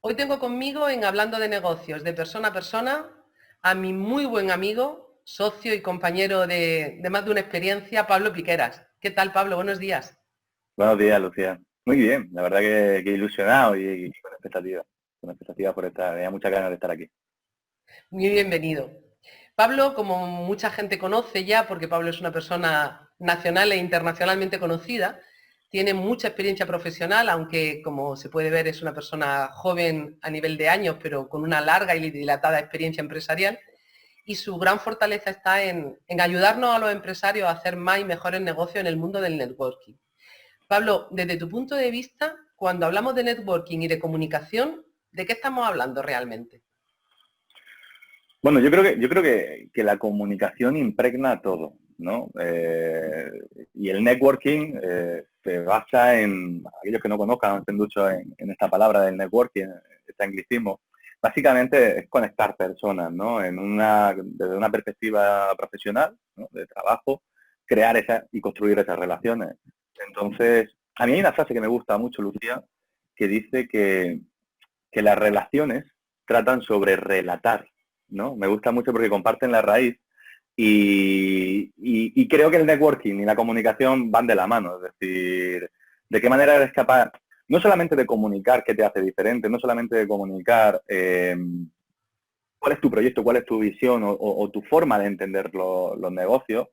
Hoy tengo conmigo en Hablando de Negocios, de persona a persona, a mi muy buen amigo, socio y compañero de más de una experiencia, Pablo Piqueras. ¿Qué tal, Pablo? Buenos días. Buenos días, Lucía. Muy bien, la verdad que ilusionado y con expectativas por estar, tenía muchas ganas de estar aquí. Muy bienvenido. Pablo, como mucha gente conoce ya, porque Pablo es una persona nacional e internacionalmente conocida, tiene mucha experiencia profesional, aunque como se puede ver es una persona joven a nivel de años, pero con una larga y dilatada experiencia empresarial. Y su gran fortaleza está en ayudarnos a los empresarios a hacer más y mejores negocios en el mundo del networking. Pablo, desde tu punto de vista, cuando hablamos de networking y de comunicación, ¿de qué estamos hablando realmente? Bueno, yo creo que la comunicación impregna todo, ¿no? Y el networking se basa en, aquellos que no conozcan, no estén mucho en esta palabra del networking, este anglicismo, básicamente es conectar personas, ¿no? Desde una perspectiva profesional, ¿no? De trabajo, crear esa y construir esas relaciones. Entonces, a mí hay una frase que me gusta mucho, Lucía, que dice que las relaciones tratan sobre relatar, ¿no? Me gusta mucho porque comparten la raíz y creo que el networking y la comunicación van de la mano. Es decir, de qué manera eres capaz, no solamente de comunicar qué te hace diferente, no solamente de comunicar cuál es tu proyecto, cuál es tu visión o tu forma de entender los negocios,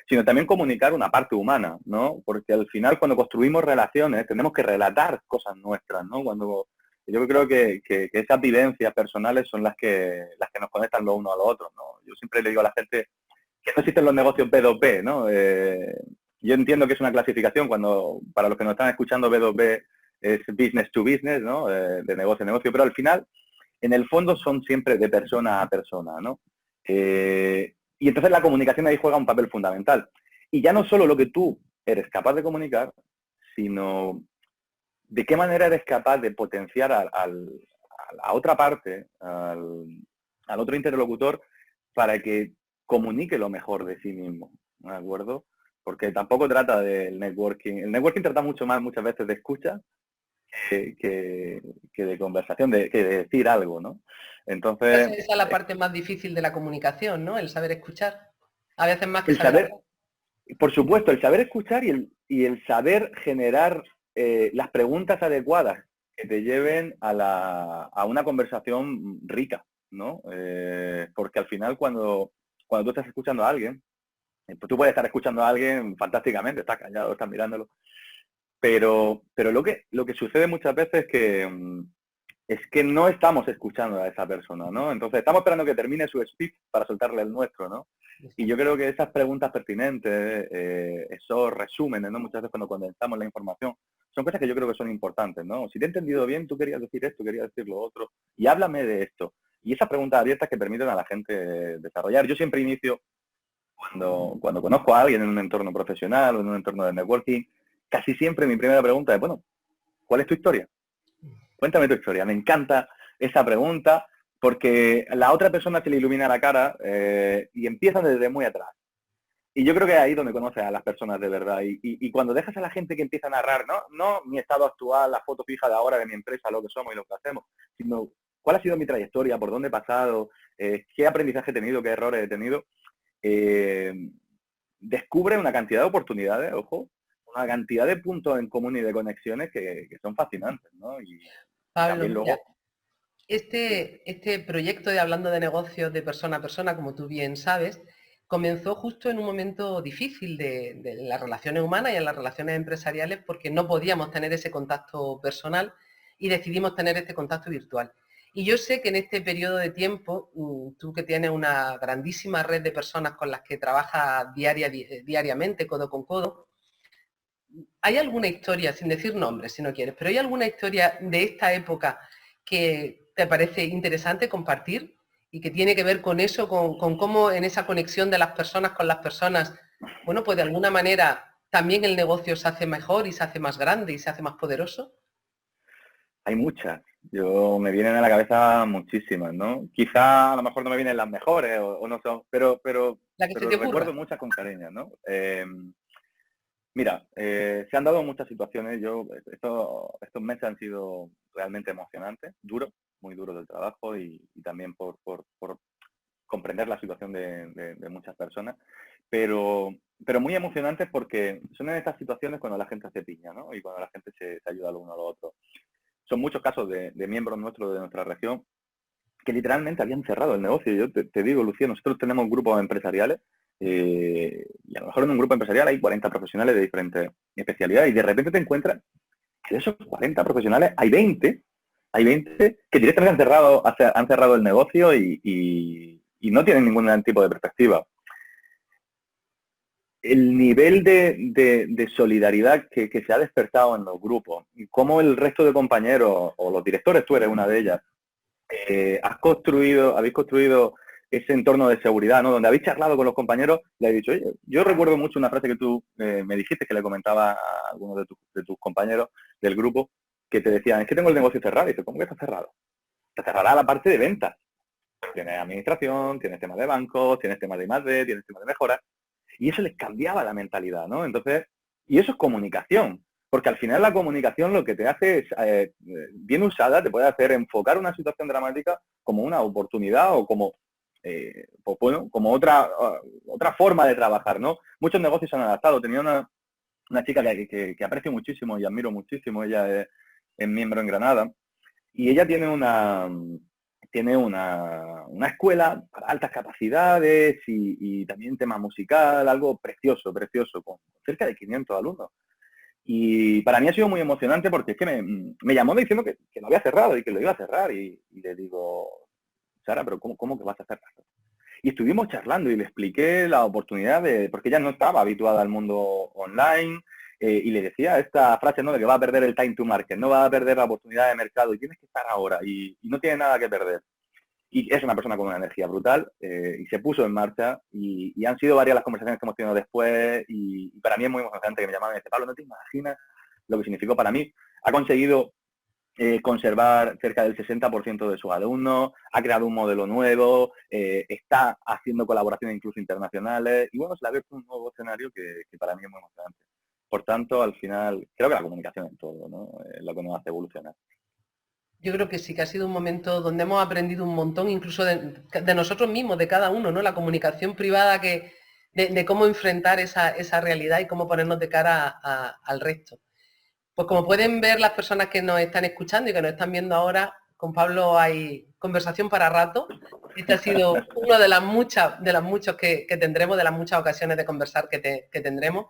sino también comunicar una parte humana, ¿no? Porque al final cuando construimos relaciones tenemos que relatar cosas nuestras, ¿no? Cuando yo creo que esas vivencias personales son las que nos conectan los unos a los otros, ¿no? Yo siempre le digo a la gente que no existen los negocios B2B, ¿no? Yo entiendo que es una clasificación cuando, para los que nos están escuchando, B2B es business to business, ¿no? De negocio a negocio, pero al final en el fondo son siempre de persona a persona, ¿no? Y entonces la comunicación ahí juega un papel fundamental. Y ya no solo lo que tú eres capaz de comunicar, sino de qué manera eres capaz de potenciar a la otra parte, al otro interlocutor, para que comunique lo mejor de sí mismo, ¿de acuerdo? Porque tampoco trata del networking. El networking trata mucho más muchas veces de escucha que, que, que de conversación, que de decir algo, ¿no? Esa Entonces, es la parte más difícil de la comunicación, ¿no? El saber escuchar. A veces más que el saber saber, hablar. por supuesto, el saber escuchar y el saber generar las preguntas adecuadas que te lleven a una conversación rica, ¿no? Porque al final cuando tú estás escuchando a alguien, pues tú puedes estar escuchando a alguien fantásticamente, estás callado, estás mirándolo, pero lo que sucede muchas veces es que no estamos escuchando a esa persona, ¿no? Entonces estamos esperando que termine su speech para soltarle el nuestro, ¿no? Y yo creo que esas preguntas pertinentes, esos resúmenes, ¿no? Muchas veces cuando condensamos la información, son cosas que yo creo que son importantes, ¿no? Si te he entendido bien, tú querías decir esto, querías decir lo otro, y háblame de esto. Y esas preguntas abiertas que permiten a la gente desarrollar. Yo siempre inicio, cuando conozco a alguien en un entorno profesional o en un entorno de networking, casi siempre mi primera pregunta es, bueno, ¿cuál es tu historia? Cuéntame tu historia. Me encanta esa pregunta porque la otra persona se le ilumina la cara y empiezan desde muy atrás. Y yo creo que es ahí donde conoces a las personas de verdad. Y cuando dejas a la gente que empieza a narrar, no mi estado actual, la foto fija de ahora de mi empresa, lo que somos y lo que hacemos, sino cuál ha sido mi trayectoria, por dónde he pasado, qué aprendizaje he tenido, qué errores he tenido, eh, descubre una cantidad de oportunidades, ojo, una cantidad de puntos en común y de conexiones que son fascinantes, ¿no? Y Pablo, también mira, luego, dime. este proyecto de Hablando de Negocios de persona a persona, como tú bien sabes, comenzó justo en un momento difícil de las relaciones humanas y en las relaciones empresariales porque no podíamos tener ese contacto personal y decidimos tener este contacto virtual. Y yo sé que en este periodo de tiempo, tú que tienes una grandísima red de personas con las que trabajas diariamente, codo con codo, ¿hay alguna historia, sin decir nombres si no quieres, pero hay alguna historia de esta época que te parece interesante compartir y que tiene que ver con eso, con cómo en esa conexión de las personas con las personas, bueno, pues de alguna manera también el negocio se hace mejor y se hace más grande y se hace más poderoso? Hay muchas. Me vienen a la cabeza muchísimas, ¿no? Quizá a lo mejor no me vienen las mejores o no son, pero, pero, La que se pero te recuerdo ocurra. muchas con cariño, ¿no? Mira, se han dado muchas situaciones. Estos meses han sido realmente emocionantes, duros, muy duros del trabajo y también por comprender la situación de muchas personas, pero muy emocionantes porque son en estas situaciones cuando la gente hace piña, ¿no? Y cuando la gente se ayuda al uno al otro. Son muchos casos de miembros nuestros de nuestra región que literalmente habían cerrado el negocio. Yo te digo, Lucía, nosotros tenemos grupos empresariales y a lo mejor en un grupo empresarial hay 40 profesionales de diferentes especialidades y de repente te encuentras que de esos 40 profesionales hay 20 que directamente han cerrado el negocio y no tienen ningún tipo de perspectiva. El nivel de solidaridad que se ha despertado en los grupos y cómo el resto de compañeros o los directores, tú eres una de ellas, habéis construido ese entorno de seguridad, ¿no? Donde habéis charlado con los compañeros, le habéis dicho, oye, yo recuerdo mucho una frase que tú me dijiste, que le comentaba a algunos de tus compañeros del grupo, que te decían, es que tengo el negocio cerrado. Y dices, ¿cómo que está cerrado? Te cerrará la parte de ventas. Tienes administración, tienes temas de bancos, tienes temas de I+D, tienes temas de mejoras. Y eso les cambiaba la mentalidad, ¿no? Entonces, y eso es comunicación. Porque al final la comunicación lo que te hace es, bien usada, te puede hacer enfocar una situación dramática como una oportunidad o como, pues bueno, como otra forma de trabajar, ¿no? Muchos negocios se han adaptado. Tenía una chica que aprecio muchísimo y admiro muchísimo, ella es miembro en Granada, y ella tiene una escuela para altas capacidades y también tema musical, algo precioso, precioso, con cerca de 500 alumnos. Y para mí ha sido muy emocionante porque es que me llamó diciendo que lo había cerrado y que lo iba a cerrar. Y le digo, Sara, pero ¿cómo que vas a cerrar? Y estuvimos charlando y le expliqué la oportunidad porque ella no estaba habituada al mundo online, y le decía esta frase, ¿no? De que va a perder el time to market, no va a perder la oportunidad de mercado y tienes que estar ahora y no tiene nada que perder. Y es una persona con una energía brutal, y se puso en marcha y han sido varias las conversaciones que hemos tenido después y para mí es muy emocionante que me llamaban y me dice, Pablo, no te imaginas lo que significó para mí. Ha conseguido conservar cerca del 60% de sus alumnos, ha creado un modelo nuevo, está haciendo colaboraciones incluso internacionales y bueno, se le ha abierto un nuevo escenario que para mí es muy emocionante. Por tanto, al final, creo que la comunicación es todo, ¿no? Es lo que nos hace evolucionar. Yo creo que sí, que ha sido un momento donde hemos aprendido un montón, incluso de nosotros mismos, de cada uno, ¿no? La comunicación privada de cómo enfrentar esa realidad y cómo ponernos de cara al resto. Pues como pueden ver las personas que nos están escuchando y que nos están viendo ahora, con Pablo hay conversación para rato. Esta ha sido una de las muchas que tendremos, de las muchas ocasiones de conversar que tendremos.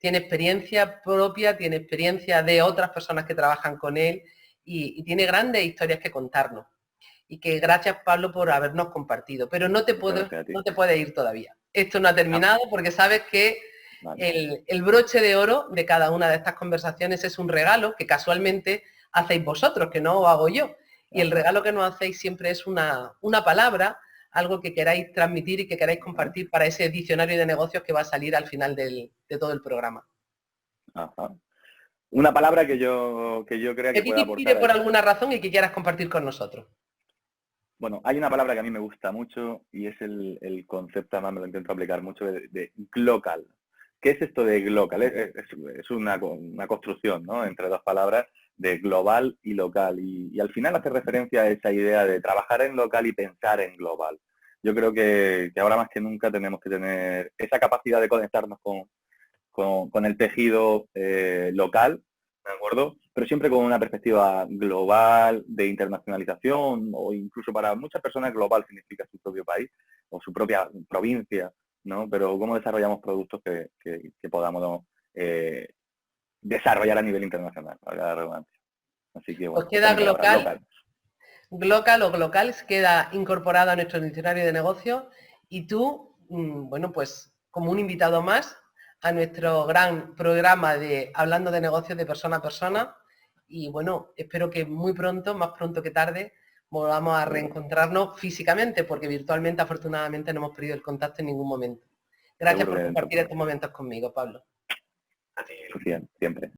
Tiene experiencia propia, tiene experiencia de otras personas que trabajan con él y tiene grandes historias que contarnos. Y que gracias, Pablo, por habernos compartido. Pero no te puedes ir todavía. Esto no ha terminado porque sabes que el broche de oro de cada una de estas conversaciones es un regalo que casualmente hacéis vosotros, que no os hago yo. Y el regalo que nos hacéis siempre es una palabra, algo que queráis transmitir y que queráis compartir para ese diccionario de negocios que va a salir al final de todo el programa. Ajá. Una palabra que yo crea Que que a ti puede te inspire aportar por alguna razón y que quieras compartir con nosotros. Bueno, hay una palabra que a mí me gusta mucho y es el concepto, además me lo intento aplicar mucho, de glocal. ¿Qué es esto de glocal? Es una construcción, ¿no? Entre dos palabras, de global y local. Y al final hace referencia a esa idea de trabajar en local y pensar en global. Yo creo que ahora más que nunca tenemos que tener esa capacidad de conectarnos con el tejido local, ¿de acuerdo? Pero siempre con una perspectiva global, de internacionalización, o incluso para muchas personas global significa su propio país o su propia provincia, ¿no? Pero cómo desarrollamos productos que podamos desarrollar a nivel internacional, valga la redundancia. Así que, Pues bueno, esa queda es mi palabra, glocal, local. glocal o glocal, queda incorporado a nuestro diccionario de negocios y tú, bueno, pues como un invitado más a nuestro gran programa de Hablando de negocios de persona a persona y bueno, espero que muy pronto, más pronto que tarde, volvamos a reencontrarnos físicamente porque virtualmente afortunadamente no hemos perdido el contacto en ningún momento. Gracias Seguro por que dentro compartir pronto. estos momentos conmigo, Pablo. Así, Lucía, siempre.